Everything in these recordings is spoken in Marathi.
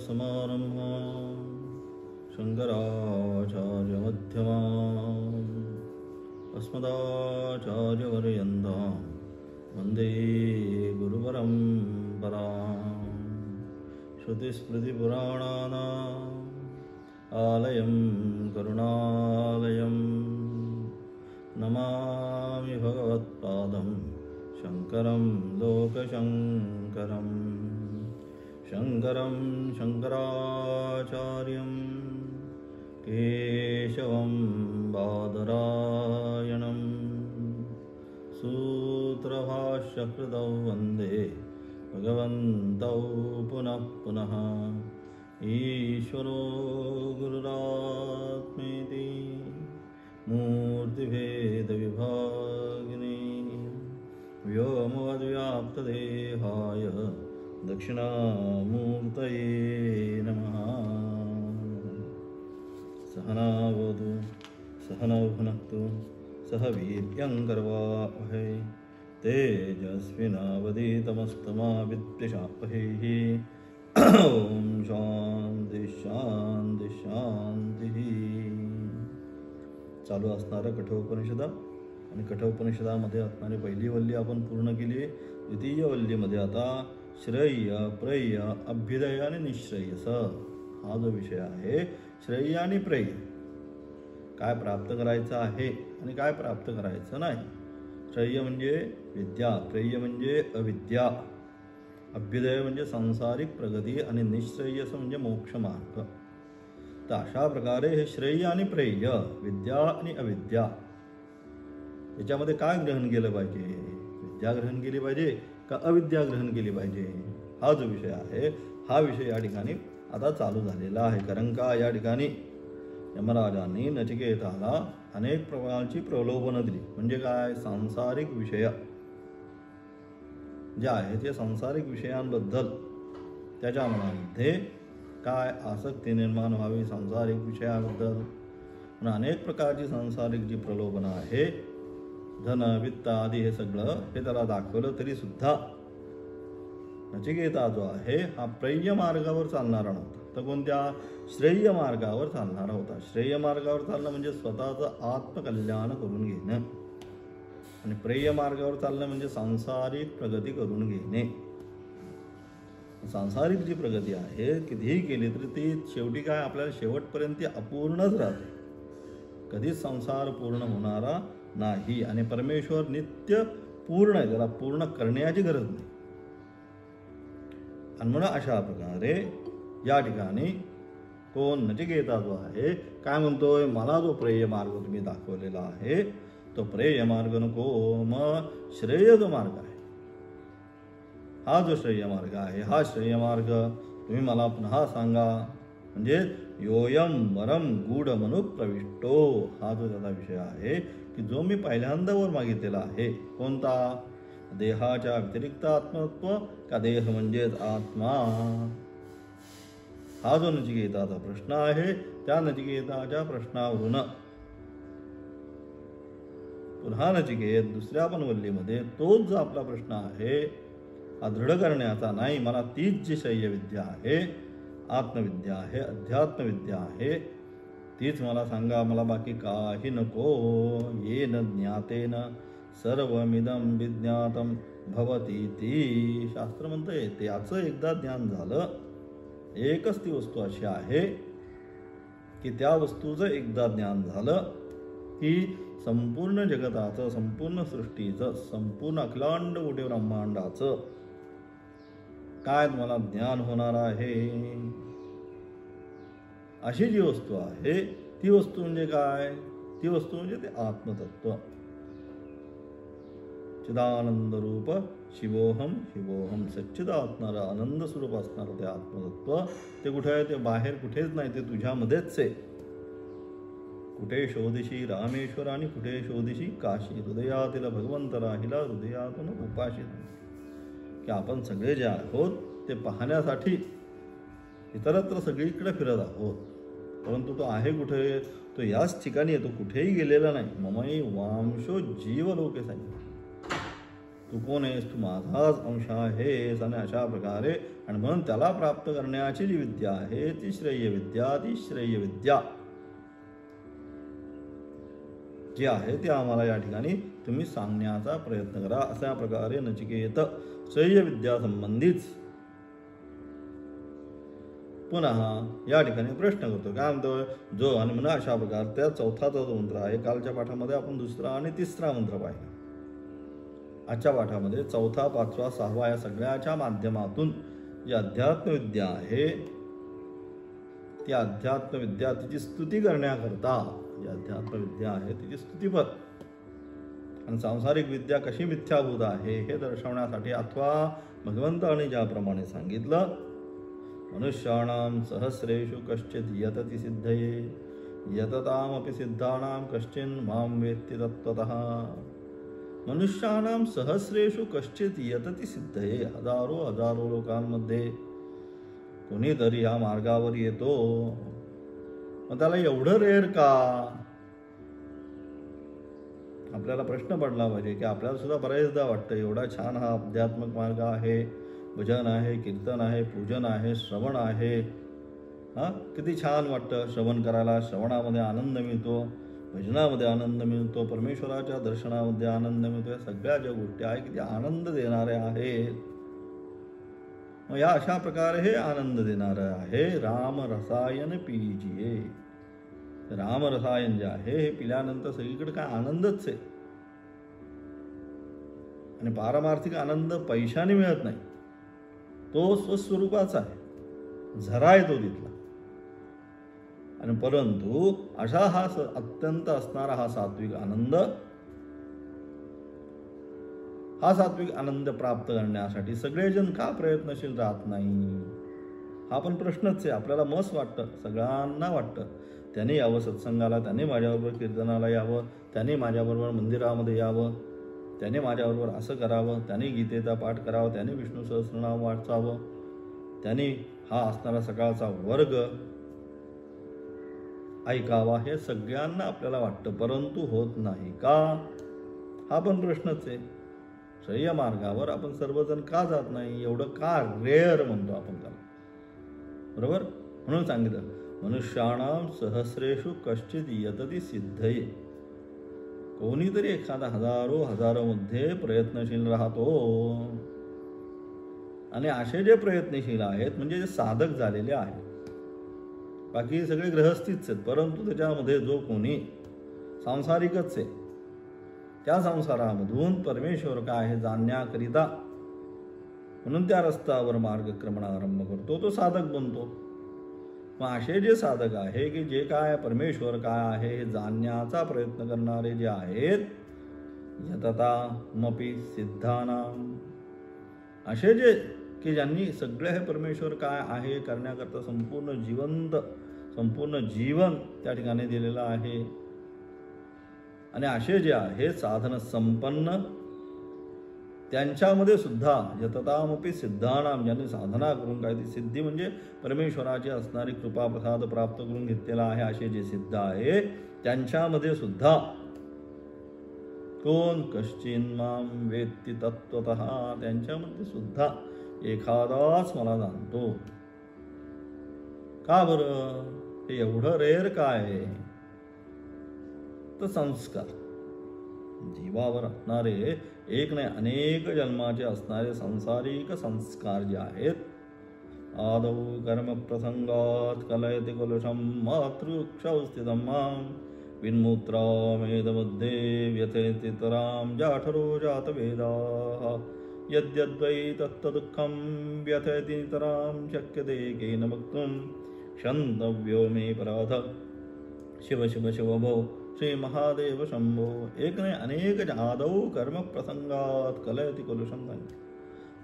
सदाशिवसमारम्भां शङ्कराचार्यमध्यमाम् अस्मदाचार्यपर्यन्तां वन्दे गुरुपरम्पराम्। श्रुतिस्मृतिपुराणानाम् आलयं करुणालयं नमामि भगवत्पादं शङ्करं लोकशङ्करम्। शङ्करं शङ्कराचार्यं केशवं बादरायणं सूत्रभाष्यकृतौ वन्दे भगवन्तौ पुनः पुनः। ईश्वरो गुरुरात्मेति मूर्तिभेदविभागिने व्योमवद्व्याप्तदेहाय दक्षिणामूर्तये नमः। सहना भवतु सहनौ भुनक्तु सह वीर्यङ्करवावहै तेजस्विनावधीतमस्तमा विद्विषावहैः। ओम शांती शांती शांती। चालू असणारा कठोपनिषदा आणि कठोपनिषदामध्ये असणारी पहिली वल्ली आपण पूर्ण केली। द्वितीय वल्लीमध्ये आता श्रेय प्रेय अभ्युदय आणि निश्रेयस हा जो विषय आहे, श्रेय आणि प्रेय काय प्राप्त करायचं आहे आणि काय प्राप्त करायचं नाही। श्रेय म्हणजे विद्या, प्रेय म्हणजे अविद्या, अभ्युदय म्हणजे सांसारिक प्रगती आणि निश्रेयस म्हणजे मोक्ष मार्ग। तर अशा प्रकारे हे श्रेय आणि प्रेय, विद्या आणि अविद्या याच्यामध्ये काय ग्रहण केलं पाहिजे? विद्या ग्रहण केली पाहिजे का अविद्या ग्रहण केली पाहिजे, हा जो विषय आहे हा विषय या ठिकाणी आता चालू झालेला आहे। कारण का या ठिकाणी यमराजांनी नचिकेताला अनेक प्रकारची प्रलोभनं दिली। म्हणजे काय? सांसारिक विषय जे आहे ते सांसारिक विषयांबद्दल त्याच्या मनामध्ये काय आसक्ती निर्माण व्हावी सांसारिक विषयाबद्दल, म्हणून अनेक प्रकारची सांसारिक जी प्रलोभनं आहे, धन वित्त आदी हे सगळं हे त्याला दाखवलं तरी सुद्धा नचिकेता जो आहे हा प्रेय मार्गावर चालणारा नव्हता, तर कोणत्या? श्रेय मार्गावर चालणारा होता। श्रेय मार्गावर चालणं म्हणजे स्वतःचं आत्मकल्याण करून घेणं, आणि प्रेय मार्गावर चालणं म्हणजे सांसारिक प्रगती करून घेणे। सांसारिक जी प्रगती आहे कितीही केली तरी ती शेवटी काय आपल्याला शेवटपर्यंत अपूर्णच राहते, कधीच संसार पूर्ण होणारा नाही। आणि परमेश्वर नित्य पूर्ण आहे, त्याला पूर्ण करण्याची गरज नाही। आणि म्हणून अशा प्रकारे या ठिकाणी कोण? नचिकेता जो आहे काय म्हणतोय? मला जो प्रेय मार्ग तुम्ही दाखवलेला आहे तो प्रेय मार्ग नको, मग श्रेय जो मार्ग आहे, हा जो श्रेय मार्ग आहे हा श्रेय मार्ग तुम्ही मला पुन्हा सांगा। म्हणजे योयम वरम गूढ मनु प्रविष्टो, हा जो त्याचा विषय आहे की जो मी पहिल्यांदा वर मागितलेला आहे, कोणता? देहाच्या व्यतिरिक्त आत्मत्व का देह म्हणजेच आत्मा, हा जो नचिकेताचा प्रश्न आहे त्या नचिकेताच्या प्रश्नावरून पुन्हा नचिकेत दुसऱ्या पण वल्लीमध्ये तोच जो आपला प्रश्न आहे हा दृढ करण्याचा, नाही मला तीच जी शय्य विद्या आहे, आत्मविद्या आहे, अध्यात्मविद्या आहे तीच मला सांगा, मला बाकी काही नको। येन ज्ञातेन सर्वमिदं विज्ञातं भवती ती, शास्त्र म्हणतंय त्याचं एकदा ज्ञान झालं, एकच ती वस्तू अशी आहे की त्या वस्तूचं एकदा ज्ञान झालं की संपूर्ण जगताचं, संपूर्ण सृष्टीचं, संपूर्ण अखिलांड कोटी ब्रह्मांडाचं काय तुम्हाला ज्ञान होणार आहे। अशी जी वस्तू आहे ती वस्तू म्हणजे काय? ती वस्तू म्हणजे ते आत्मतत्व, चिदानंद रूप शिवोहम शिवोहम, सच्चिदात्मार आनंद स्वरूप असणारं ते आत्मतत्व ते कुठे आहे? ते बाहेर कुठेच नाही, ते तुझ्यामध्येच आहे। कुठे शोधिशी रामेश्वर आणि कुठे शोधिशी काशी, हृदयातील भगवंत राहिला हृदयातून उपाशित। की आपण सगळे जे आहोत ते पाहण्यासाठी इतरत्र सगळीकडे फिरत आहोत, परंतु तो आहे कुठे? तो याच ठिकाणी आहे, तो कुठेही गेलेला नाही। ममई वांशो जीवलोके सांगितलं, तू कोण आहेस, तू माझाच अंश आहेस. आणि अशा प्रकारे आणि म्हणून त्याला प्राप्त करण्याची जी विद्या आहे ती श्रेय विद्या, ती श्रेय विद्या जी आहे ती आम्हाला या ठिकाणी तुम्ही सांगण्याचा प्रयत्न करा. अशा प्रकारे नचिकेत श्रेय विद्या संबंधीच पुन्हा या ठिकाणी प्रश्न करतो. काय म्हणतोय, जो आणि म्हणा अशा प्रकार त्या चौथा जो मंत्र आहे. कालच्या पाठामध्ये आपण दुसरा आणि तिसरा मंत्र पाहिला. आजच्या पाठामध्ये चौथा, पाचवा, सहावा या सगळ्याच्या माध्यमातून जी अध्यात्म विद्या आहे ती अध्यात्म विद्या तिची स्तुती करण्याकरता, जी अध्यात्म विद्या आहे तिची स्तुतीपर आणि सांसारिक विद्या कशी मिथ्याभूत आहे हे दर्शवण्यासाठी अथवा भगवंताने ज्याप्रमाणे सांगितलं, मनुष्याणां सहस्रेषु कश्चित् यतति सिद्धये यततामपि सिद्धानां कश्चिन् मां वेत्ति तत्त्वतः. मनुष्याणां सहस्रेषु कश्चित् यतति सिद्धये. हजारो लोकांमध्ये कोणीतरी या मार्गावर येतो. मग त्याला एवढं रेअर का? आपल्याला प्रश्न पडला पाहिजे की आपल्याला सुद्धा बरेचदा वाटतं एवढा छान हा अध्यात्मिक मार्ग आहे, भजन आहे, कीर्तन आहे, पूजन आहे, श्रवण आहे. किती छान वाटतं श्रवण करायला. श्रवणामध्ये आनंद मिळतो, भजनामध्ये आनंद मिळतो, परमेश्वराच्या दर्शनामध्ये आनंद मिळतो. या सगळ्या ज्या गोष्टी आहेत की त्या आनंद देणाऱ्या आहेत. मग या अशा प्रकारे हे आनंद देणारं आहे. राम रसायन पिजिये. राम रसायन जे आहे हे पिल्यानंतर सगळीकडे काय आनंदच आहे. आणि पारमार्थिक आनंद पैशाने मिळत नाही, तो स्वस्वरूपाचा आहे, झरा आहे तो तिथला. आणि परंतु अशा हा अत्यंत असणारा हा सात्विक आनंद, हा सात्विक आनंद प्राप्त करण्यासाठी सगळेजण का प्रयत्नशील राहत नाही? हा पण प्रश्नच आहे. आपल्याला मस्त वाटतं, सगळ्यांना वाटतं त्याने यावं सत्संगाला, त्याने माझ्याबरोबर कीर्तनाला यावं, त्याने माझ्याबरोबर मंदिरामध्ये यावं, त्याने माझ्याबरोबर असं करावं, त्याने गीतेचा पाठ करावा, त्याने विष्णू सहस्रनाम वाचावं, त्याने हा असणारा सकाळचा वर्ग ऐकावा. हे सगळ्यांना आपल्याला वाटतं, परंतु होत नाही का? हा पण प्रश्नच आहे. श्रेय मार्गावर आपण सर्वजण का जात नाही? एवढं का रेअर म्हणतो आपण त्याला, बरोबर? म्हणून सांगितलं, मनुष्याणां सहस्रेषु कश्चित् यतति सिद्धये. कोणीतरी एखादा हजारो मध्ये प्रयत्नशील राहतो. आणि असे जे प्रयत्नशील आहेत म्हणजे जे साधक झालेले आहेत, बाकी सगळे गृहस्थीच आहेत, परंतु त्याच्यामध्ये जो कोणी सांसारिकच आहे, त्या संसारामधून परमेश्वर काय आहे जाणण्याकरिता म्हणून त्या रस्त्यावर मार्गक्रमण आरंभ करतो, तो साधक बनतो. मग असे जे साधक आहे की जे काय परमेश्वर काय आहे हे जाणण्याचा प्रयत्न करणारे जे आहेत, यततामपि सिद्धानां, असे जे की ज्यांनी सगळे हे परमेश्वर काय आहे करण्याकरता संपूर्ण जीवन त्या ठिकाणी दिलेलं आहे. आणि असे जे आहे साधन संपन्न, त्यांच्यामध्ये सुद्धा यततामपि सिद्धानां, ज्यांनी साधना करून काय ती सिद्धी म्हणजे परमेश्वराची असणारी कृपा प्रसाद प्राप्त करून घेतलेला आहे, असे जे सिद्ध आहे त्यांच्यामध्ये सुद्धा कोण कश्चिन् मां वेत्ति तत्त्वतः, त्यांच्यामध्ये सुद्धा एखादाच मला जाणतो. का बरं? हे एवढं रेअर काय आहे? तर संस्कार, जीवावर असणारे एक नाही अनेक जन्माचे असणारे सांसारिक संस्कार जे आहेत, आदौ कर्म प्रसंगात कलयति कलुषम मातृक्षौ स्थितं मां विन्मूत्रामेदमध्ये व्यथेति तरां जाठरो जातवेदाः यद्यद्वै तत्तदुःखं व्यथेति नितरां शक्यते केन वक्तुं क्षन्तव्यो मे पराध. शिव शिव शिव भो श्री महादेव शंभो. एक नाही अनेक आदौ कर्म प्रसंगात कलयति कलुषम.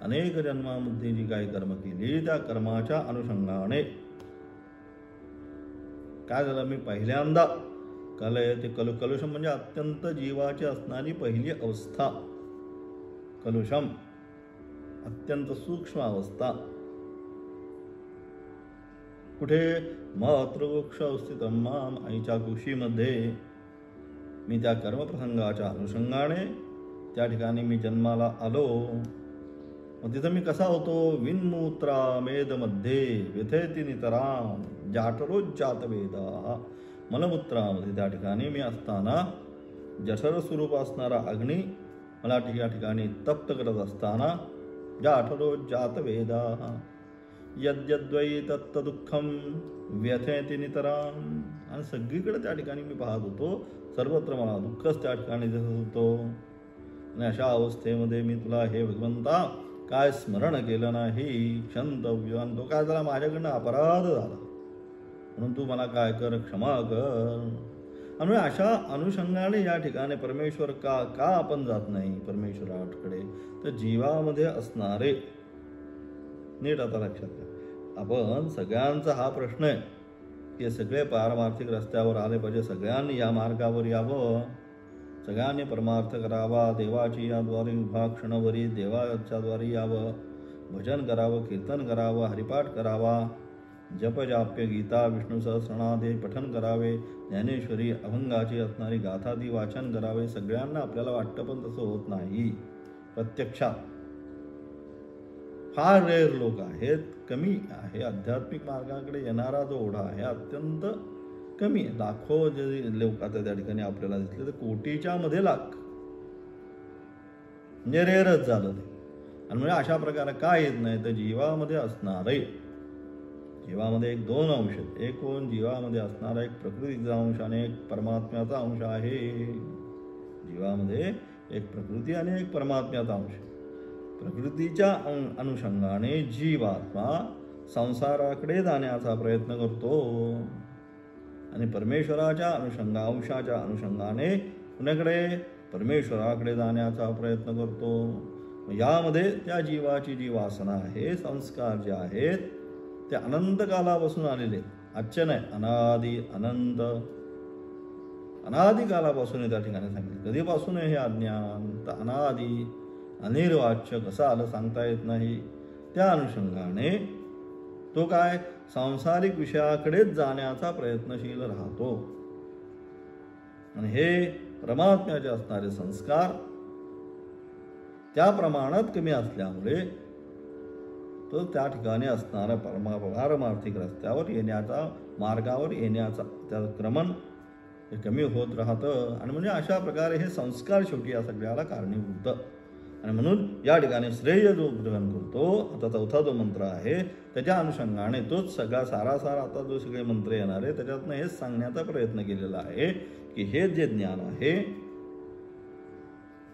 अनेक जन्मामध्ये जी काही कर्म केली त्या कर्माच्या अनुषंगाने काय झालं, मी पहिल्यांदा कलयति कलुषम म्हणजे अत्यंत जीवाची असणारी पहिली अवस्था, कलुषम अत्यंत सूक्ष्म अवस्था. कुठे? मातृवृक्ष स्थित माम, आईच्या कुशीमध्ये मी त्या कर्मप्रसंगाच्या अनुषंगाने त्या ठिकाणी मी जन्माला आलो. मग तिथं मी कसा होतो? विन्मूत्रा मेदमध्ये व्यथेती नितराम जाठरोज्जात वेदा. मलमूत्रामध्ये त्या ठिकाणी मी असताना जठर स्वरूप असणारा अग्नी मला या ठिकाणी तप्त करत असताना जाठरोज्जात वेदा. यद्यद्वै तत्तदुःखम व्यथेती नितराम. आणि सगळीकडे त्या ठिकाणी मी पाहत होतो, सर्वत्र मला दुःखच त्या ठिकाणी दिसत होतो. आणि अशा अवस्थेमध्ये मी तुला हे भगवंता काय स्मरण केलं नाही, क्षंतव्य. तो काय झाला? माझ्याकडनं अपराध झाला, म्हणून तू मला काय कर? क्षमा कर. आणि अशा अनुषंगाने या ठिकाणी परमेश्वर का आपण जात नाही परमेश्वराकडे? तर जीवामध्ये असणारे, नीट आता लक्षात घ्या, आपण सगळ्यांचा हा प्रश्न आहे की सगळे पारमार्थिक रस्त्यावर आले पाहिजे, सगळ्यांनी या मार्गावर यावं, सगळ्यांनी परमार्थ करावा, देवाची याद्वारे विभाक्षणवरी देवाच्याद्वारे यावं, भजन करावं, कीर्तन करावं, हरिपाठ करावा, जप जाप्य गीता विष्णू सहस्रनादे पठन करावे, ज्ञानेश्वरी अभंगाची असणारी गाथादी वाचन करावे. सगळ्यांना आपल्याला वाटतं, पण तसं होत नाही प्रत्यक्षात. फार रेअर लोक आहेत, कमी आहे. आध्यात्मिक मार्गाकडे येणारा जो ओढा आहे अत्यंत कमी आहे. लाखो जे लोक आता त्या ठिकाणी आपल्याला दिसले तर कोटीच्या मध्ये लाख, म्हणजे रेअरच झालं ते. आणि म्हणजे अशा प्रकारे काय येत नाही तर जीवामध्ये असणारे, जीवामध्ये एक दोन अंश आहेत. एक कोण? जीवामध्ये असणारा एक प्रकृतीचा अंश आणि एक परमात्म्याचा अंश आहे. जीवामध्ये एक प्रकृती आणि एक परमात्म्याचा अंश. प्रकृतीच्या अनुषंगाने जीवात्मा संसाराकडे जाण्याचा प्रयत्न करतो आणि परमेश्वराच्या अंशाच्या अनुषंगाने कुणाकडे? परमेश्वराकडे जाण्याचा प्रयत्न करतो. यामध्ये त्या जीवाची जी वासना आहे, संस्कार जे आहेत ते अनंत कालापासून आलेले, आजचे नाही, अनादी अनंत अनादी कालापासून त्या ठिकाणी सांगितलं. कधीपासून हे अज्ञान? तर अनादी अनिर्वाच्य, कसं आलं सांगता येत नाही. त्या अनुषंगाने तो काय? सांसारिक विषयाकडेच जाण्याचा प्रयत्नशील राहतो. आणि हे परमात्म्याचे असणारे संस्कार त्या प्रमाणात कमी असल्यामुळे तो त्या ठिकाणी असणारा पारमार्थिक रस्त्यावर येण्याचा, मार्गावर येण्याचा त्या क्रमण हे कमी होत राहतं. आणि म्हणजे अशा प्रकारे हे संस्कार शेवटी या सगळ्याला कारणीभूत. आणि म्हणून या ठिकाणी श्रेय जो ग्रहण करतो, आता चौथा जो मंत्र आहे त्याच्या अनुषंगाने तोच सगळा सारासार आता जो सगळे मंत्र येणार आहे त्याच्यातनं हेच सांगण्याचा प्रयत्न केलेला आहे की हे जे ज्ञान आहे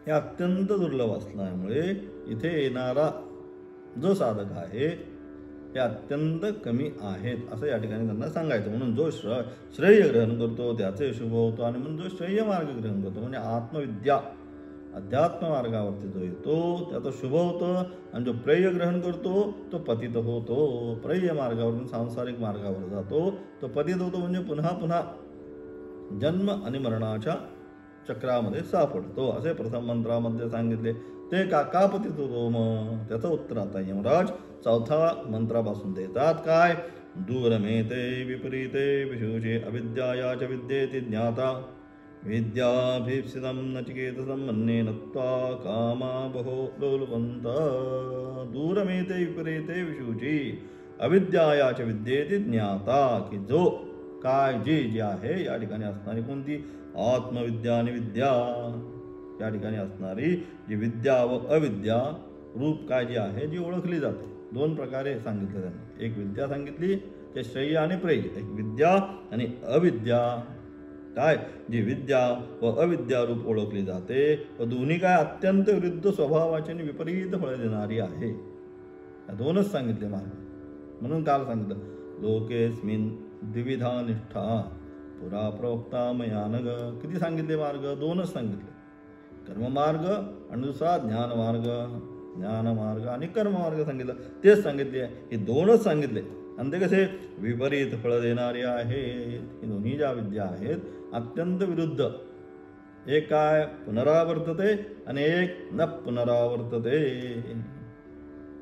हे अत्यंत दुर्लभ असल्यामुळे इथे येणारा जो साधक आहे हे अत्यंत कमी आहेत असं या ठिकाणी त्यांना सांगायचं. म्हणून जो श्रेय ग्रहण करतो त्याचे शुभ होतो. आणि म्हणून जो श्रेय मार्ग ग्रहण करतो म्हणजे आत्मविद्या अध्यात्म मार्गावरती जो येतो त्याचं शुभ होतं. आणि जो प्रेय ग्रहण करतो तो पतित होतो. प्रेय मार्गावरून सांसारिक मार्गावर जातो तो पतित होतो, म्हणजे पुन्हा पुन्हा जन्म आणि मरणाच्या चक्रामध्ये सापडतो असे प्रथम मंत्रामध्ये सांगितले. ते का पतित होतो? मग त्याचं उत्तर आता यमराज चौथा मंत्रापासून देतात. काय? दूरमेते विपरीते विशुचे अविद्यायाच विद्येति ज्ञाता विद्याभीप्सितं नचिकेतसं मन्ये नत्वा कामा बहो लोलुपन्त. दूरमेते विपरीते विशुची अविद्यायाच विद्येति ज्ञाता, की जो काय जी आहे या ठिकाणी असणारी कोणती? आत्मविद्या आणि विद्या या ठिकाणी असणारी जी विद्या व अविद्या रूप काय जी आहे जी ओळखली जाते. दोन प्रकारे सांगितलं त्यांनी. एक विद्या सांगितली ते श्रेय आणि प्रेय. एक विद्या आणि अविद्या काय जी विद्या व अविद्या रूप ओळखली जाते व दोन्ही काय अत्यंत विरुद्ध स्वभावाची आणि विपरीत फळ देणारी आहे. या दोनच सांगितले मार्ग. म्हणून काल सांगितलं लोकेस्मिन द्विविधा निष्ठा पुरा प्रोक्ता मयानग. किती सांगितले मार्ग? दोनच सांगितले. कर्ममार्ग आणि दुसरा ज्ञानमार्ग. ज्ञानमार्ग आणि कर्ममार्ग सांगितलं. तेच सांगितले. हे दोनच सांगितले. आणि ते कसे? विपरीत फळ देणारे आहेत. ही दोन्ही ज्या विद्या आहेत अत्यंत विरुद्ध. एक काय? पुनरावर्तते आणि एक न पुनरावर्तते.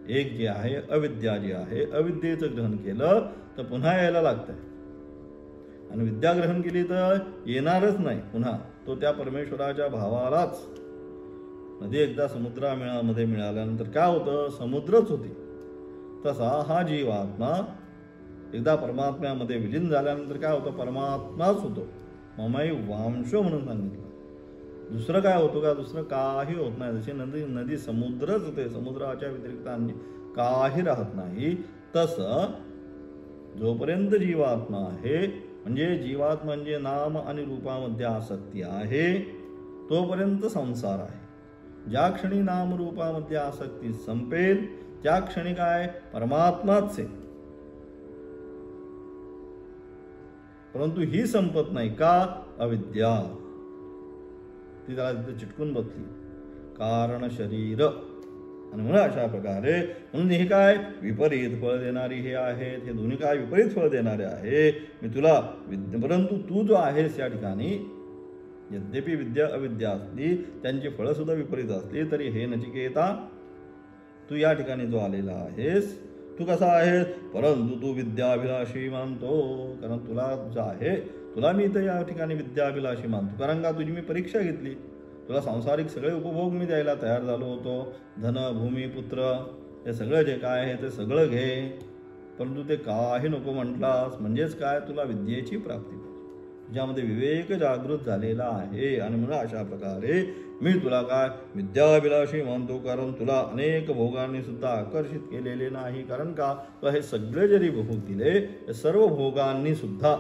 एक जी आहे अविद्या जी आहे, अविद्येचं ग्रहण केलं तर पुन्हा यायला लागतंय. आणि विद्या ग्रहण केली तर येणारच नाही पुन्हा. तो त्या परमेश्वराच्या भावालाच नदी एकदा समुद्रामध्ये मिळाल्यानंतर काय होतं, समुद्रच होती. तसा हा जीवात्मा एकदा परमात्म्यामध्ये विलीन झाल्यानंतर काय होतं, परमात्माच होतो. ममै वांशो म्हणून सांगितलं. दुसरं काय होतं का, दुसरं काही होत नाही. जशी नदी समुद्रच होते, समुद्राच्या व्यतिरिक्त अन्य काही राहत नाही. तसं जोपर्यंत जीवात्मा आहे, म्हणजे जीवात्मा म्हणजे नाम आणि रूपामध्ये आसक्ती आहे, तोपर्यंत संसार आहे. ज्या क्षणी नामरूपामध्ये आसक्ती संपेल त्या क्षणी काय, परमात्माच आहे. परंतु ही संपत नाही का, अविद्या ती त्याला तिथे चिटकून बसली. कारण शरीर. आणि म्हणून अशा प्रकारे म्हणून हे काय विपरीत फळ देणारी हे आहेत, हे दोन्ही काय विपरीत फळ देणारे आहे. मी तुला परंतु तू जो आहेस या ठिकाणी, यद्यपि विद्या अविद्या असली, त्यांची फळं सुद्धा विपरीत असली तरी हे नचिकेता तू या ठिकाणी जो आलेला आहेस, तू कसा आहेस, परंतु तू विद्याभिलाषी मानतो. कारण तुला जो आहे, तुला मी इथं या ठिकाणी विद्याभिलाषी मानतो. कारण का, तुझी मी परीक्षा घेतली. तुला सांसारिक सगळे उपभोग मी द्यायला तयार झालो होतो. धन, भूमी, पुत्र, हे सगळं जे काय आहे ते सगळं घे. परंतु ते काही नको म्हटलास. म्हणजेच काय, तुला विद्येची प्राप्ती पाहिजे. तुझ्यामध्ये विवेक जागृत झालेला आहे. आणि म्हणून अशा प्रकारे मी तुला काय विद्याभिलाषी मानतो. कारण तुला अनेक भोगांनी सुद्धा आकर्षित केलेले नाही. कारण का, तुला हे सगळे जरी भोग दिले, हे सर्व भोगांनी सुद्धा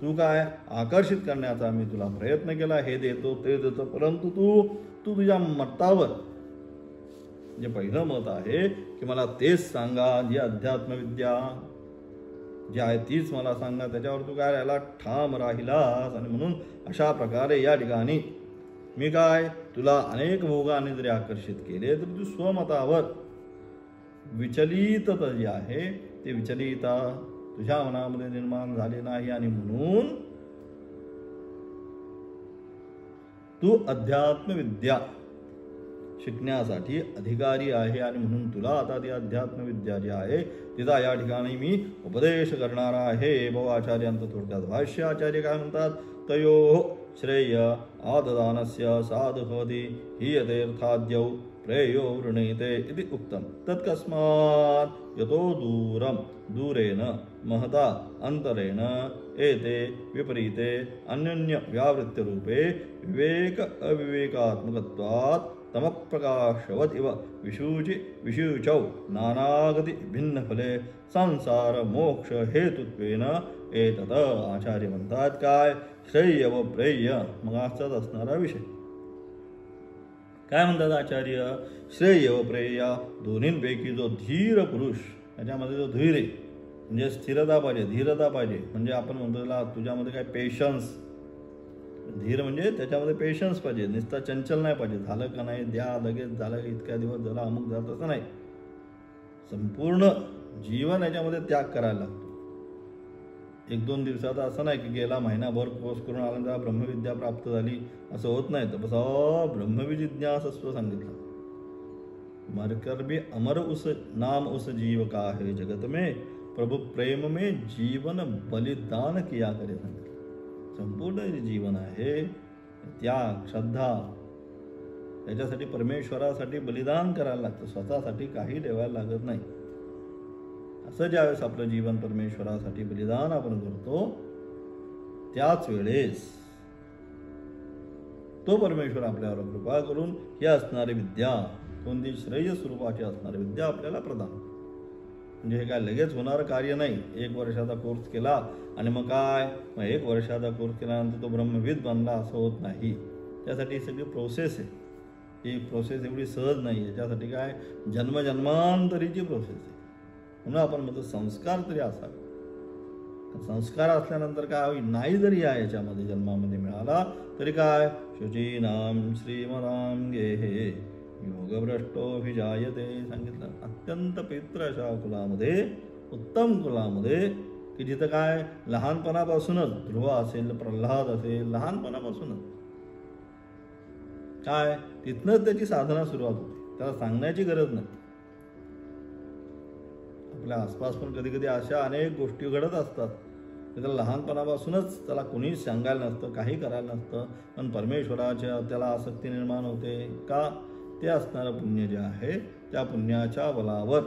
तू काय आकर्षित करण्याचा मी तुला प्रयत्न केला. हे देतो ते देतो, परंतु तू तुझ्या मतावर, जे पहिलं मत आहे की मला तेच सांगा, जी अध्यात्मविद्या जी आहे तीच मला सांगा, त्याच्यावर तू काय राहिला, ठाम राहिलास. आणि म्हणून अशा प्रकारे या ठिकाणी मी काय तुला अनेक भोगाने जरी आकर्षित केले तरी तू स्वमतावर विचलितता जी आहे ते विचलितता तुझ्या मनामध्ये निर्माण झाले नाही. आणि म्हणून तू अध्यात्मविद्या शिकण्यासाठी अधिकारी आहे. आणि म्हणून तुला आता ती अध्यात्मविद्या जी आहे तिचा या ठिकाणी मी उपदेश करणार आहे. भवाचार्यांचं थोडक्यात भाष्य आचार्य काय म्हणतात, तयो श्रेय आददानस्य साधुभवति हीयतेर्थाद्यौ प्रेयो वृणीते इति उक्तम. तत्कस्मात् यतो दूरेण महता अंतरेण एते विपरीते अन्योन्य व्यावृत्य रूपे विवेक अविवेकात्मकत्वात् तमप्रकाशवत इव विशुचौ नानागति भिन्नफले संसार मोक्ष हेतुत्वेन एतत. आचार्य म्हणतात काय, श्रेय व प्रेय मग आजचाच असणारा विषय. काय म्हणतात आचार्य, श्रेय व प्रेय दोन्हींपैकी जो धीर पुरुष, त्याच्यामध्ये जो धीर आहे म्हणजे स्थिरता पाहिजे, धीरता पाहिजे. म्हणजे आपण म्हणतो त्याला तुझ्यामध्ये काय पेशन्स, धीर म्हणजे त्याच्यामध्ये पेशन्स पाहिजे. नुसता चंचल नाही पाहिजे, झालं का नाही द्या लगेच, झालं का इतक्या दिवस झाला अमुक झालं, तसं नाही. संपूर्ण जीवन याच्यामध्ये त्याग करायला लागतो. 1-2 दिवसात असं नाही की गेला महिनाभर कोर्स करून आल्यानंतर ब्रह्मविद्या प्राप्त झाली, असं होत नाही. तर बस ब्रह्मविजिज्ञासस्व सांगितलं. मरकर भी अमर उस नाम उस जीव का है जगत में, प्रभु प्रेम में जीवन बलिदान किया करे सांगितलं. संपूर्ण जे जीवन आहे त्याग श्रद्धा त्याच्यासाठी परमेश्वरासाठी बलिदान करायला लागतं. स्वतःसाठी काही ठेवायला लागत नाही. असं ज्यावेळेस आपलं जीवन परमेश्वरासाठी बलिदान आपण करतो त्याच वेळेस तो परमेश्वर आपल्यावर कृपा करून ही असणारी विद्या, कोणती श्रेय स्वरूपाची असणारी विद्या आपल्याला प्रदान. म्हणजे हे काय लगेच होणारं कार्य नाही. 1 वर्षाचा कोर्स केला आणि मग काय, मग 1 वर्षाचा कोर्स केल्यानंतर तो ब्रह्मविद बनला असं होत नाही. त्यासाठी ही सगळी प्रोसेस आहे. ही प्रोसेस एवढी सहज नाही आहे. त्यासाठी काय जन्मजन्मांतरीची प्रोसेस आहे. म्हणून आपण म्हणतो संस्कार तरी असावे. संस्कार असल्यानंतर काय होईल, नाही जरी याच्यामध्ये जन्मामध्ये मिळाला तरी काय, शुचीनाम श्रीमदाम गेहे योगभ्रष्टोभिजायते सांगितलं. अत्यंत पवित्र अशा कुलामध्ये, उत्तम कुलामध्ये की जिथं काय लहानपणापासूनच ध्रुव असेल, प्रल्हाद असेल, लहानपणापासूनच काय तिथनंच त्याची साधना सुरुवात होते. त्याला सांगण्याची गरज नाही. आपल्या आसपास पण कधी कधी अशा अनेक गोष्टी घडत असतात की त्याला लहानपणापासूनच त्याला कोणीच सांगायला नसतं, काही करायला नसतं, पण परमेश्वराच्या त्याला आसक्ती निर्माण होते. का, ते असणारं पुण्य जे आहे त्या पुण्याच्या बलावर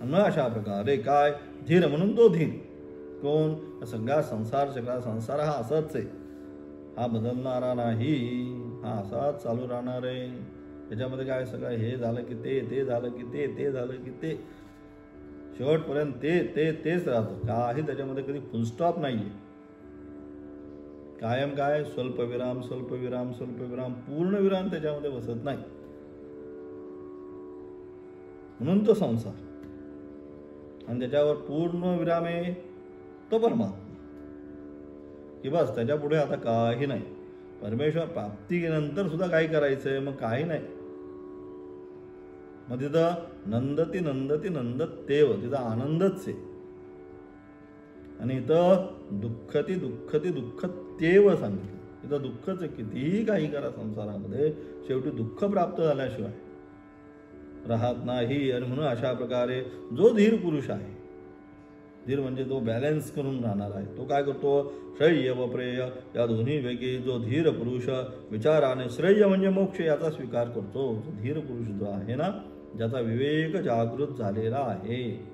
मग अशा प्रकारे काय धीर म्हणून तो धीर कोण सगळा संसार हा असाच आहे, हा बदलणारा नाही, हा असाच चालू राहणार आहे. त्याच्यामध्ये काय सगळं हे झालं की ते झालं की ते झालं की ते शेवटपर्यंत तेच राहतं. काही त्याच्यामध्ये कधी फुलस्टॉप नाहीये. कायम काय स्वल्प विराम पूर्ण विराम त्याच्यामध्ये बसत नाही. म्हणून तो संसार आणि त्याच्यावर पूर्ण विराम आहे तो परमात्मा की बस त्याच्या पुढे आता काही नाही. परमेश्वर प्राप्तीनंतर सुद्धा काय करायचंय मग काही नाही. मग तिथं नंदतेव तिथं आनंदच आहे. आणि इथं दुःखतेव सांगितलं. इथं दुःखच कितीही काही करा संसारामध्ये शेवटी दुःख प्राप्त झाल्याशिवाय राहत नाही. आणि म्हणून अशा प्रकारे जो धीर पुरुष आहे, धीर म्हणजे तो बॅलन्स करून राहणार आहे, तो काय करतो श्रेय व प्रेय या दोन्ही वेगळी जो धीर पुरुष विचाराने श्रेय म्हणजे मोक्ष याचा स्वीकार करतो. धीर पुरुष जो आहे ना, ज्याचा विवेक जागृत झालेला आहे,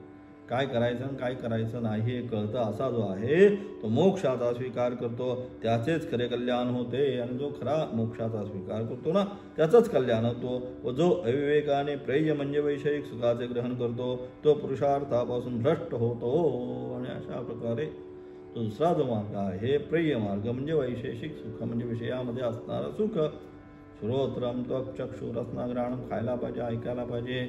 काय करायचं आणि काय करायचं नाही हे कळतं असा जो आहे तो मोक्षाचा स्वीकार करतो, त्याचेच खरे कल्याण होते. आणि जो खरा मोक्षाचा स्वीकार करतो ना त्याचंच कल्याण होतो. व जो अविवेकाने प्रेय म्हणजे वैषयिक सुखाचे ग्रहण करतो तो पुरुषार्थापासून भ्रष्ट होतो. आणि अशा प्रकारे तो दुसरा जो मार्ग आहे प्रेय मार्ग म्हणजे वैशेषिक सुख म्हणजे विषयामध्ये असणारं सुख. श्रोत्रम त्वक चक्षु रत्नाग्राणम खायला पाहिजे, ऐकायला पाहिजे,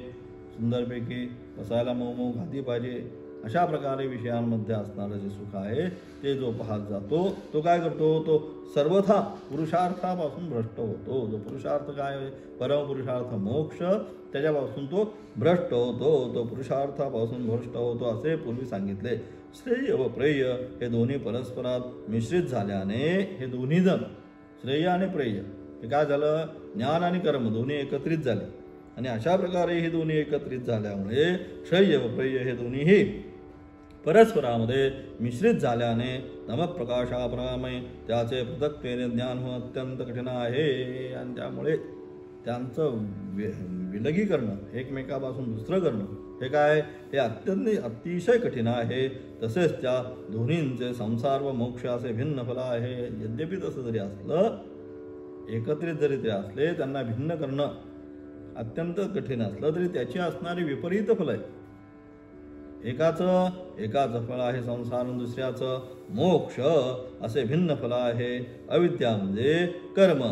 सुंदरपैकी बसायला मऊ घातली पाहिजे, अशा प्रकारे विषयांमध्ये असणारं जे सुख आहे ते जो पाहत जातो तो काय करतो तो सर्वथा पुरुषार्थापासून भ्रष्ट होतो. जो पुरुषार्थ काय परमपुरुषार्थ मोक्ष त्याच्यापासून तो भ्रष्ट होतो, तो पुरुषार्थापासून भ्रष्ट होतो असे पूर्वी सांगितले. श्रेय व प्रेय हे दोन्ही परस्परात मिश्रित झाल्याने हे दोन्ही जण श्रेय आणि प्रेय हे काय झालं ज्ञान आणि कर्म दोन्ही एकत्रित झाले. आणि अशा प्रकारे हे दोन्ही एकत्रित झाल्यामुळे श्रेय व प्रेय हे दोन्हीही परस्परामध्ये मिश्रित झाल्याने नमप्रकाशाप्रमाणे त्याचे पृथक्तेने ज्ञान होणं अत्यंत कठीण आहे. आणि त्यामुळे त्यांचं विलगीकरण एकमेकापासून दुसरं करणं हे काय हे अतिशय कठीण आहे. तसेच त्या दोन्हींचे संसार व मोक्ष असे भिन्न फल आहे. यद्यपि तसं जरी असलं एकत्रित जरी ते असले त्यांना भिन्न करणं अत्यंत कठीण असलं तरी त्याची असणारी विपरीत फल आहे. एकाचं फळ आहे संसार, दुसऱ्याचं मोक्ष असे भिन्न फल आहे. अविद्या म्हणजे कर्म,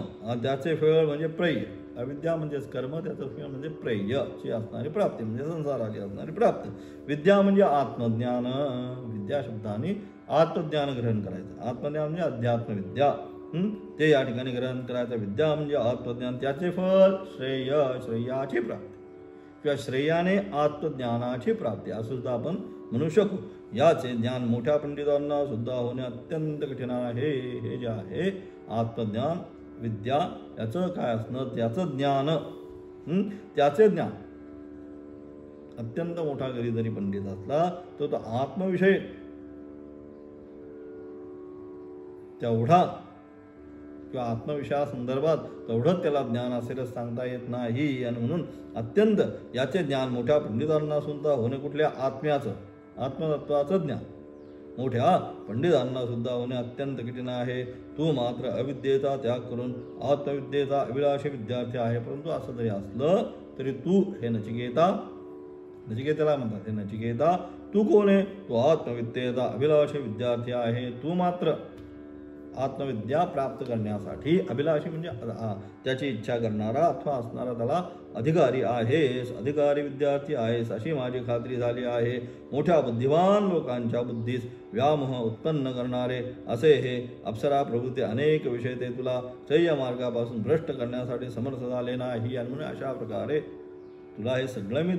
त्याचे फळ म्हणजे प्रेय. अविद्या म्हणजेच कर्म, त्याचं फळ म्हणजे प्रेय ची असणारी प्राप्ती म्हणजे संसाराची असणारी प्राप्ती. विद्या म्हणजे आत्मज्ञान, विद्या शब्दाने आत्मज्ञान ग्रहण करायचं. आत्मज्ञान म्हणजे अध्यात्मविद्या, ते या ठिकाणी ग्रहण करायचं. विद्या म्हणजे आत्मज्ञान, त्याचे फळ श्रेयाची प्राप्ती किंवा श्रेयाने आत्मज्ञानाची प्राप्ती असं सुद्धा आपण म्हणू शकू. याचे ज्ञान मोठ्या पंडितांना सुद्धा होणे अत्यंत कठीण आहे. हे जे आहे आत्मज्ञान विद्या याचं काय असणं त्याचं ज्ञान, त्याचे ज्ञान अत्यंत मोठा जरी पंडित असला तो आत्मविषय तेवढा किंवा आत्मविषयासंदर्भात तेवढंच त्याला ज्ञान असेलच सांगता येत नाही. आणि म्हणून अत्यंत याचे ज्ञान मोठ्या पंडितांना सुद्धा होणे कुठल्या आत्मतत्वाचं ज्ञान मोठ्या पंडितांना सुद्धा होणे अत्यंत कठीण आहे. तू मात्र अविद्येचा त्याग करून आत्मविद्येचा अभिलाषी विद्यार्थी आहे. परंतु असं जरी असलं तरी तू हे नचिकेताला म्हणतात, हे नचिकेता तू कोण आहे? तू आत्मविद्येचा अभिलाषी विद्यार्थी आहे. तू मात्र आत्मविद्या प्राप्त करण्यासाठी अभिलाषी म्हणजे त्याची इच्छा करणारा अथवा असणारा त्याला अधिकारी आहेस, अधिकारी विद्यार्थी आहेस अशी माझी खात्री झाली आहे. मोठ्या बुद्धिवान लोकांच्या बुद्धीस व्यामोह उत्पन्न करणारे असे हे अप्सरा प्रवृत्ती अनेक विषय ते तुला श्रेय मार्गापासून भ्रष्ट करण्यासाठी समर्थ झाले नाही. आणि म्हणून अशा प्रकारे तुला हे सगळं मी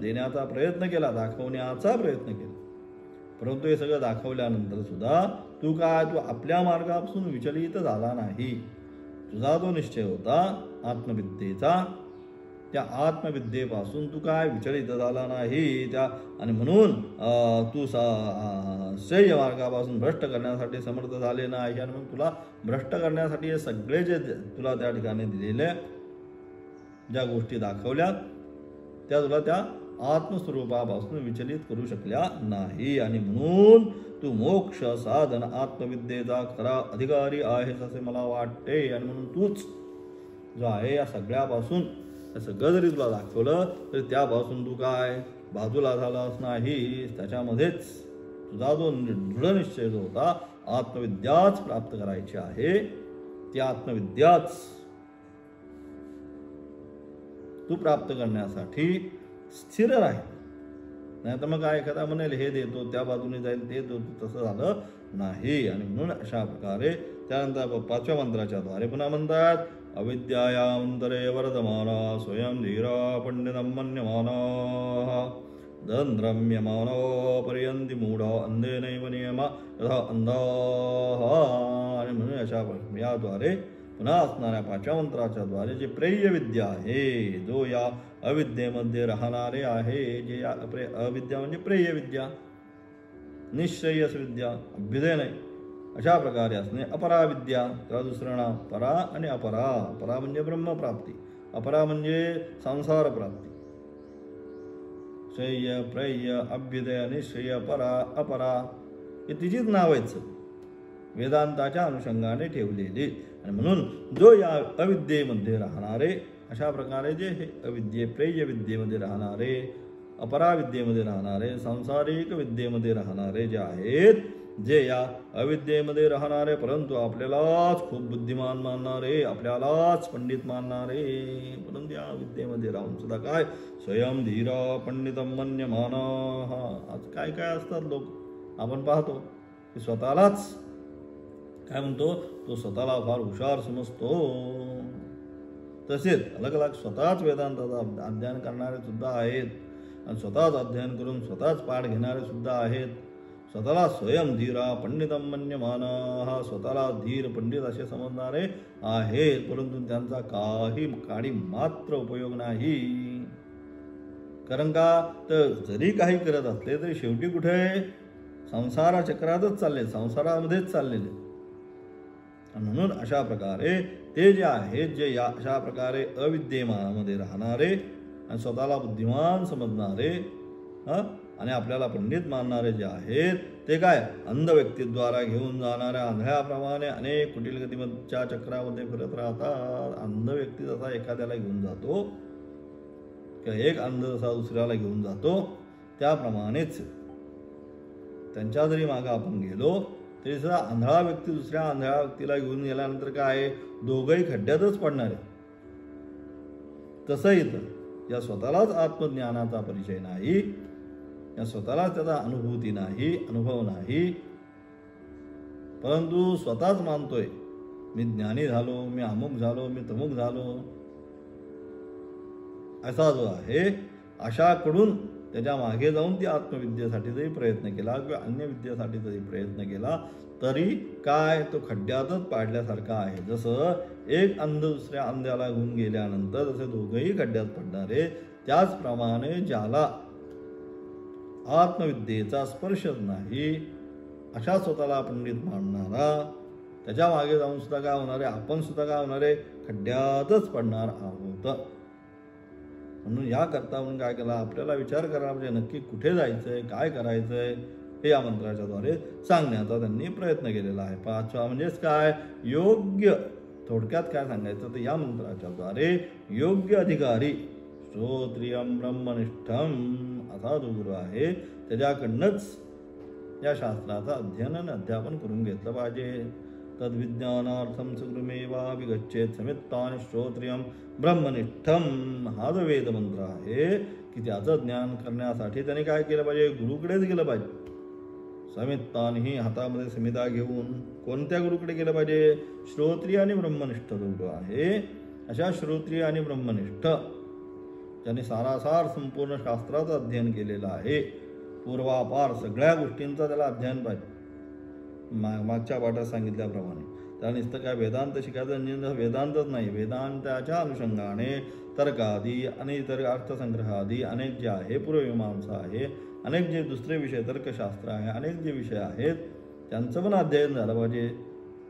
देण्याचा प्रयत्न केला, दाखवण्याचा प्रयत्न केला. परंतु हे सगळं दाखवल्यानंतर सुद्धा तू आपल्या मार्गापासून विचलित झाला नाही. तुझा जो निश्चय होता आत्मविद्येचा त्या आत्मविद्येपासून तू काय विचलित झाला नाही त्या, आणि म्हणून तू श्रेय मार्गापासून भ्रष्ट करण्यासाठी समर्थ झाले नाही. आणि मग तुला भ्रष्ट करण्यासाठी हे सगळे जे तुला त्या ठिकाणी दिलेले ज्या गोष्टी दाखवल्या त्या तुला त्या आत्मस्वरूपापासून विचलित करू शकल्या नाही. आणि म्हणून तू मोक्ष साधन आत्मविद्येचा खरा अधिकारी आहेस असे मला वाटते. आणि म्हणून तूच जो आहे या सगळ्यापासून, सगळं जरी तुला दाखवलं तरी त्यापासून तू काय बाजूला झालास नाही. त्याच्यामध्येच तुझा जो दृढ निश्चय जो होता आत्मविद्याच प्राप्त करायची आहे, ती आत्मविद्याच तू प्राप्त करण्यासाठी स्थिर राहील. नाही तर मग काय एखादा म्हणेल हे देतो त्या बाजूने जाईल ते देतो, तसं झालं नाही. आणि म्हणून अशा प्रकारे त्यानंतर 5व्या मंत्राच्या द्वारे पुन्हा म्हणतात अविद्यायान्तरे वर्धमाना स्वयं धीरा पंडितं मन्यमाना दंद्रम्यमानो पर्यंती मूढा अंधेनैव नियम तथा अंधाः. आणि म्हणून अशा याद्वारे पुन्हा असणाऱ्या 5व्या मंत्राच्या द्वारे जे प्रेय विद्या आहे, जो या अविद्येमध्ये राहणारे आहे, जे या अविद्या म्हणजे प्रेय विद्या, निश्चयस विद्या, अभ्युदय नाही, अशा प्रकारे असणे अपराविद्या. त्याला दुसरं नाव परा आणि अपरा. परा म्हणजे ब्रह्मप्राप्ती, अपरा म्हणजे संसार प्राप्ती. श्रेय प्रेय अभ्युदय निश्चय परा अपरा हे तिचीच नाव आहेत वेदांताच्या अनुषंगाने ठेवलेली. आणि म्हणून जो या अविद्येमध्ये राहणारे, अशा प्रकारे जे हे अविद्ये प्रेय विद्येमध्ये राहणारे, अपराविद्येमध्ये राहणारे, सांसारिक विद्येमध्ये राहणारे जे आहेत, जे या अविद्येमध्ये राहणारे परंतु आपल्यालाच खूप बुद्धिमान मानणारे, आपल्यालाच पंडित मानणारे, परंतु या विद्येमध्ये राहून सुद्धा काय स्वयं धीरा पंडितं मन्यमानाः. आज काय काय असतात लोक आपण पाहतो की स्वतःलाच काय म्हणतो, तो स्वतःला फार हुशार समजतो. तसेच अलग अलग स्वतःच वेदांताचा अध्ययन करणारे सुद्धा आहेत, आणि स्वतःच अध्ययन करून स्वतःच पाठ घेणारे सुद्धा आहेत. स्वतःला स्वयं धीरा पंडितं मन्यमानाः, स्वतःला धीर पंडित असे समजणारे आहेत, परंतु त्यांचा काही मात्र उपयोग नाही. कारण का तर जरी काही करत असले तरी शेवटी कुठे संसारा चक्रातच चालले, संसारामध्येच चाललेले. म्हणून अशा प्रकारे ते जे आहेत, जे या अशा प्रकारे अविद्येमध्ये राहणारे आणि स्वतःला बुद्धिमान समजणारे आणि आपल्याला पंडित मानणारे जे आहेत, ते काय अंध व्यक्तीद्वारा घेऊन जाणाऱ्या आंधळ्याप्रमाणे अनेक कुटील गतीच्या चक्रामध्ये फिरत राहतात. अंध व्यक्ती जसा एखाद्याला घेऊन जातो किंवा एक अंध जसा दुसऱ्याला घेऊन जातो, त्याप्रमाणेच त्यांच्या जरी मागं आपण गेलो तरी सुद्धा आंधळा व्यक्ती दुसऱ्या आंधळ्या व्यक्तीला घेऊन गेल्यानंतर काय दोघंही खड्ड्यातच पडणार आहे. तसं इथं या स्वतःलाच आत्मज्ञानाचा परिचय नाही, या स्वतःलाच त्याचा अनुभूती नाही, अनुभव नाही, परंतु स्वतःच मानतोय मी ज्ञानी झालो, मी अमुक झालो, मी तमुक झालो, असा जो आहे अशाकडून त्याच्या मागे जाऊन ती आत्मविद्येसाठी जरी प्रयत्न केला किंवा अन्य विद्येसाठी जरी प्रयत्न केला तरी काय तो खड्ड्यातच पाडल्यासारखा आहे. जसं एक अंध दुसऱ्या अंध्याला घेऊन गेल्यानंतर जसे दोघंही खड्ड्यात पडणारे, त्याचप्रमाणे ज्याला आत्मविद्येचा स्पर्शच नाही अशा स्वतःला पंडित मानणारा, त्याच्या मागे जाऊन सुद्धा काय होणार आहे, आपण सुद्धा काय होणार आहे, खड्ड्यातच पडणार आहोत. म्हणून याकरता म्हणून काय केला, आपल्याला विचार करा म्हणजे नक्की कुठे जायचंय, काय करायचंय, हे या मंत्राच्या द्वारे सांगण्याचा त्यांनी प्रयत्न केलेला आहे. 5वा म्हणजेच काय योग्य, थोडक्यात काय सांगायचं तर या मंत्राच्या द्वारे योग्य अधिकारी श्रोत्रियम ब्रह्मनिष्ठम असा जो गुरु आहे त्याच्याकडनंच या शास्त्राचा अध्ययन आणि अध्यापन करून घेतलं पाहिजे. तद्विज्ञानार्थम सगुरुमेवा विगच्छेत समित्तानि श्रोत्रियम ब्रह्मनिष्ठम हा जो वेद मंत्र आहे की त्याचं ज्ञान करण्यासाठी त्याने काय केलं पाहिजे, गुरुकडेच गेलं पाहिजे. समित्तानी हातामध्ये समिता घेऊन कोणत्या गुरुकडे गेलं पाहिजे, श्रोत्रिय आणि ब्रह्मनिष्ठ गुरु आहे. अशा श्रोत्रिय आणि ब्रह्मनिष्ठ ज्यांनी सारासार संपूर्ण शास्त्राचं अध्ययन केलेलं आहे, पूर्वापार सगळ्या गोष्टींचा त्याला अध्ययन पाहिजे. मागच्या पाठात सांगितल्याप्रमाणे त्या नुसतं काय वेदांत शिकायचं म्हणजे वेदांतच नाही, वेदांताच्या अनुषंगाने तर्कादी आणि इतर अर्थसंग्रहादी अनेक जे आहे, पूर्वमीमांसा आहे, अनेक जे दुसरे विषय तर्कशास्त्र आहे, अनेक जे विषय आहेत त्यांचं पण अध्ययन झालं पाहिजे.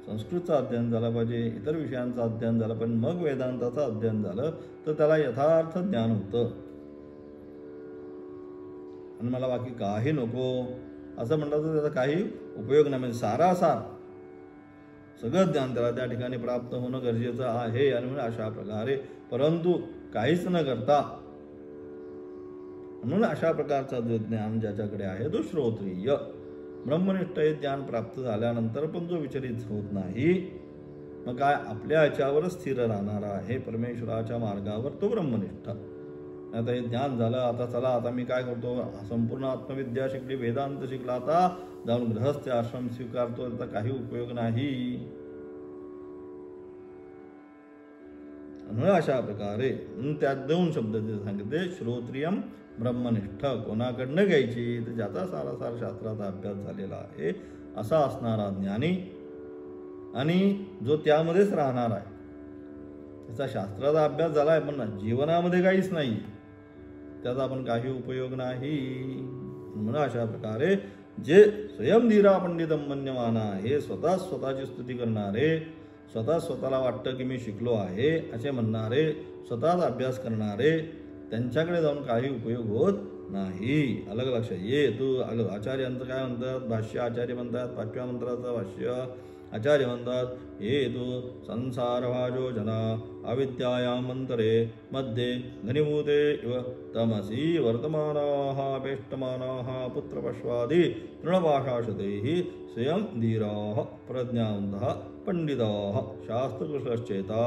संस्कृतचं अध्ययन झालं पाहिजे, इतर विषयांचं अध्ययन झालं पाहिजे. मग वेदांताचं अध्ययन झालं तर त्याला यथार्थ ज्ञान होतं. आणि मला बाकी काही नको असं म्हटलं तर त्याचा काही उपयोग नाही. म्हणजे सारासार सगळं ज्ञान त्याला त्या ठिकाणी प्राप्त होणं गरजेचं आहे. आणि म्हणून अशा प्रकारे, परंतु काहीच न करता, म्हणून अशा प्रकारचा जो ज्ञान ज्याच्याकडे आहे तो श्रोत्रिय ब्रह्मनिष्ठ हे ज्ञान प्राप्त झाल्यानंतर पण जो विचलित होत नाही, मग काय आपल्या याच्यावर स्थिर राहणारा आहे, परमेश्वराच्या मार्गावर, तो ब्रह्मनिष्ठ. आता हे ज्ञान झालं, आता चला आता मी काय करतो, संपूर्ण आत्मविद्या शिकली, वेदांत शिकला, आता जाऊन गृहस्थ आश्रम स्वीकारतो, त्याचा काही उपयोग नाही. म्हणून अशा प्रकारे त्यात 2 शब्द जे सांगितले, श्रोत्रियम ब्रह्मनिष्ठ, कोणाकडनं घ्यायची तर ज्याचा सारासार शास्त्राचा अभ्यास झालेला आहे असा असणारा ज्ञानी, आणि जो त्यामध्येच राहणार आहे. त्याचा शास्त्राचा अभ्यास झाला आहे पण जीवनामध्ये काहीच नाही, त्याचा पण काही उपयोग नाही. म्हणून अशा प्रकारे जे स्वयंधीरा पंडितम मन्यमाना, हे स्वतः स्वतःची स्तुती करणारे, स्वतः स्वतःला वाटतं की मी शिकलो आहे असे म्हणणारे, स्वतःच अभ्यास करणारे, त्यांच्याकडे जाऊन काही उपयोग होत नाही. अलग लक्ष ये. तू आचार्यांचं काय म्हणतात, भाष्य आचार्य म्हणतात, 5व्या मंत्राचं भाष्य आचार्य म्हणतात, हे तू संसारभाजो जना अविद्यायाम मंतरे मध्ये घनीभूते इव तमसी वर्तमानाः अपेष्टमानाः पुत्रपश्वादि तृणपाशाशतैः स्वयं धीराः प्रज्ञावन्तः पंडिताः शास्त्रकुशलश्चेता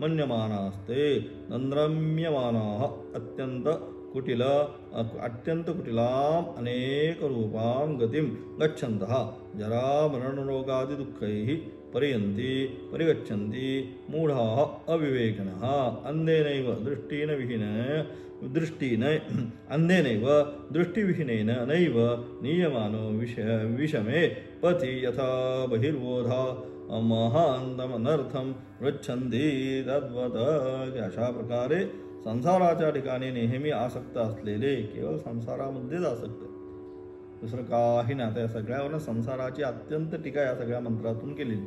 मन्यमानास्ते नन्द्रम्यमानाः अत्यंत कुटिलाम अनेक रूपां गतिं गच्छन्तः जरा मरणरोगादि दुःखैः परिगच्छन्ति मूढाः अविवेकिनः अंधेनैव दृष्टिविहीनेन नैव नियमानो विषमे पथि यथा बहिर्बोधा महान्तमनर्थं पृच्छन्ति तद्वत्. अशा प्रकारे संसाराच्या ठिकाणी नेहमी आसक्त असलेले, केवळ संसारामध्येच आसक्त, दुसरं काही नाही. त्या सगळ्यावर संसाराची अत्यंत टीका या सगळ्या मंत्रातून केलेली.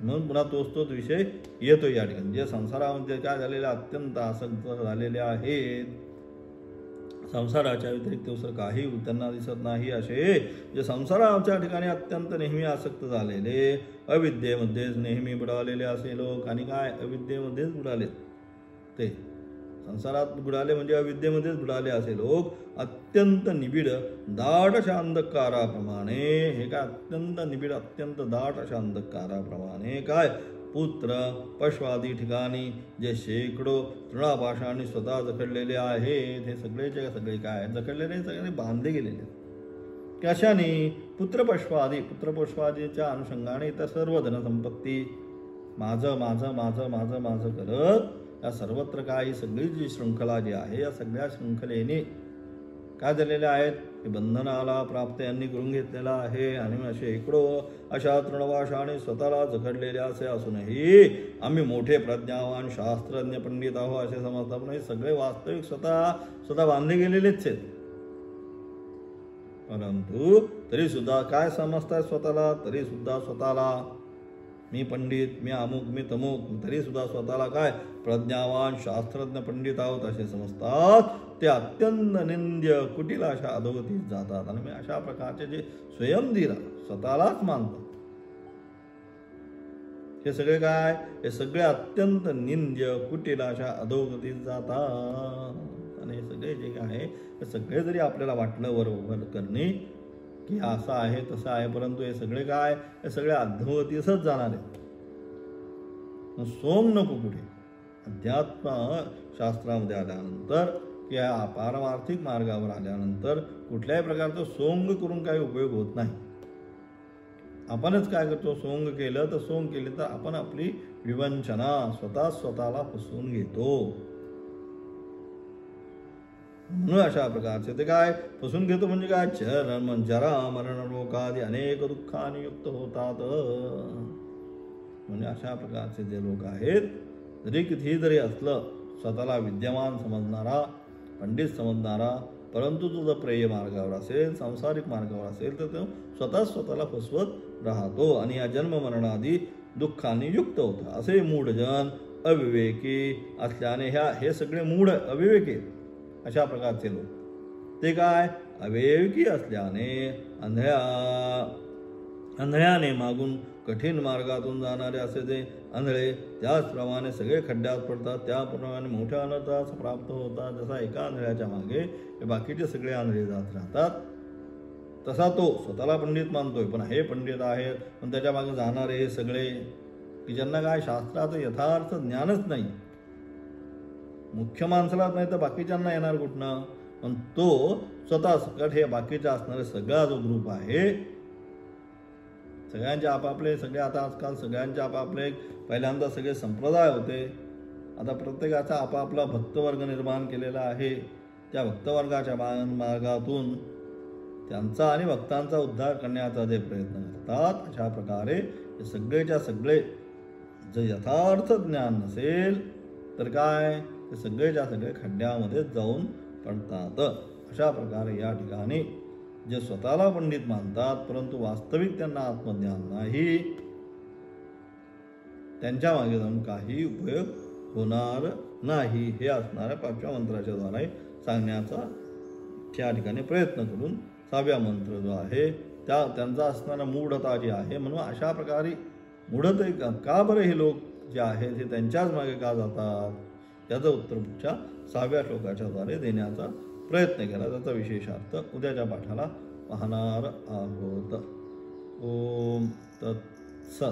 म्हणून पुन्हा तोच विषय येतो या ठिकाणी. जे संसारामध्ये काय झालेले, अत्यंत आसक्त झालेले आहेत, संसाराच्या व्यतिरिक्त दुसरं काही त्यांना दिसत नाही, असे जे संसाराच्या ठिकाणी अत्यंत नेहमी आसक्त झालेले, अविद्येमध्येच नेहमी बुडालेले असे लोक, आणि काय अविद्येमध्येच बुडाले, ते संसारात बुडाले म्हणजे अविद्येमध्येच बुडाले असे लोक, अत्यंत निबिड दाट अशा अंधकाराप्रमाणे, हे काय अत्यंत निबिड अत्यंत दाट अशा अंधकाराप्रमाणे काय पुत्र पश्वादी ठिकाणी जे शेकडो तृणापाशाने स्वतः जखडलेले आहेत, हे सगळेचे सगळे काय जखडलेले, सगळे बांधले गेलेले. कशाने? पुत्रपश्वादीच्या अनुषंगाने त्या सर्व धनसंपत्ती माझं माझं माझं माझं माझं करत या सर्वत्र काय सगळी जी शृंखला जी आहे, या सगळ्या शृंखलेने काय झालेले आहेत, हे बंधनाला प्राप्त यांनी करून घेतलेला आहे. आणि असे शेकडो अशा तृणपाशाने स्वतःला जखडलेले असे असूनही आम्ही मोठे प्रज्ञावान शास्त्रज्ञ पंडित आहोत असे समजतात, पण हे सगळे वास्तविक स्वतः बांधले गेलेलेच आहेत. परंतु तरी सुद्धा काय समजतात स्वतःला, तरी सुद्धा स्वतःला मी पंडित, मी अमुक, मी तमुक, तरी सुद्धा स्वतःला काय प्रज्ञावान शास्त्रज्ञ पंडित आहोत असे समजतात. ते अत्यंत निंद्य कुटील अशा अधोगतीत जातात. आणि अशा प्रकारचे जे स्वयंधीर स्वतःलाच मानतात, हे सगळे काय, हे सगळे अत्यंत निंद्य कुटील अशा अधोगतीत जातात. आणि हे सगळे जे काय आहे, हे सगळे जरी आपल्याला वाटलं बरोबर करणे की असं आहे तसं आहे, परंतु हे सगळे काय, हे सगळे अधोगतीच जाणार आहेत. सोम नको कुठे. अध्यात्म शास्त्रामध्ये आल्यानंतर किंवा पारमार्थिक मार्गावर आल्यानंतर कुठल्याही प्रकारचं सोंग करून काही उपयोग होत नाही. आपणच काय करतो, सोंग केलं तर सोंग केले तर आपण आपली विवंचना स्वतःला फसवून घेतो. म्हणून अशा प्रकारचे ते काय फसून घेतो म्हणजे काय, जरा मरण रोगादी अनेक दुःखाने युक्त होतात. अशा प्रकारचे जे लोक आहेत, जरी कितीही जरी असलं स्वतःला विद्यमान समजणारा, पंडित समजणारा, परंतु तो जर प्रेय मार्गावर असेल, सांसारिक मार्गावर असेल, तर तो स्वतःला फसवत राहतो आणि या जन्म मरणादी दुःखाने युक्त होतं. असे मूढजन अविवेकी असल्याने हे सगळे मूढ अविवेकी अशा प्रकारचे लोक, ते काय अविवेकी असल्याने अंधळ्याने मागून कठीण मार्गातून जाणारे असे जे आंधळे, त्याचप्रमाणे सगळे खड्ड्यात पडतात, त्याप्रमाणे मोठ्या अनर्थास प्राप्त होतात. जसा एका आंधळ्याच्या मागे हे बाकीचे सगळे आंधळे जात राहतात, तसा तो स्वतःला पंडित मानतोय, पण हे पंडित आहेत, पण त्याच्या मागे जाणारे हे सगळे की ज्यांना काय शास्त्राचं यथार्थ ज्ञानच नाही, मुख्य माणसालाच नाही तर बाकीच्यांना येणार कुठनं. पण तो स्वतः सकट हे बाकीचा असणारे सगळा जो ग्रुप आहे, सगळ्यांचे आपापले सगळे, आता आजकाल सगळ्यांचे आपापले, पहिल्यांदा सगळे संप्रदाय होते, आता प्रत्येकाचा आपापला भक्तवर्ग निर्माण केलेला आहे. त्या भक्तवर्गाच्या मार्गातून त्यांचा आणि भक्तांचा उद्धार करण्याचा जे प्रयत्न करतात, अशा प्रकारे हे सगळेच्या सगळे जर यथार्थ ज्ञान नसेल तर काय, ते सगळेच्या सगळे खड्ड्यामध्ये जाऊन पडतात. अशा प्रकारे या ठिकाणी जे स्वतःला पंडित मानतात, परंतु वास्तविक त्यांना आत्मज्ञान नाही, त्यांच्या मागे जाऊन काही उपयोग होणार नाही, हे असणाऱ्या 5व्या मंत्राच्या द्वारे सांगण्याचा त्या ठिकाणी प्रयत्न करून 6व्या मंत्र जो आहे त्यांचा असणारा मूढता जी आहे, म्हणून अशा प्रकारे मूढते का बरं हे लोक जे आहेत हे त्यांच्याच मागे का जातात, याचं उत्तर पुढच्या 6व्या श्लोकाच्या द्वारे देण्याचा प्रयत्न केला. त्याचा विशेषार्थ उद्याच्या पाठाला पाहणार आहोत. ओम तत्सत.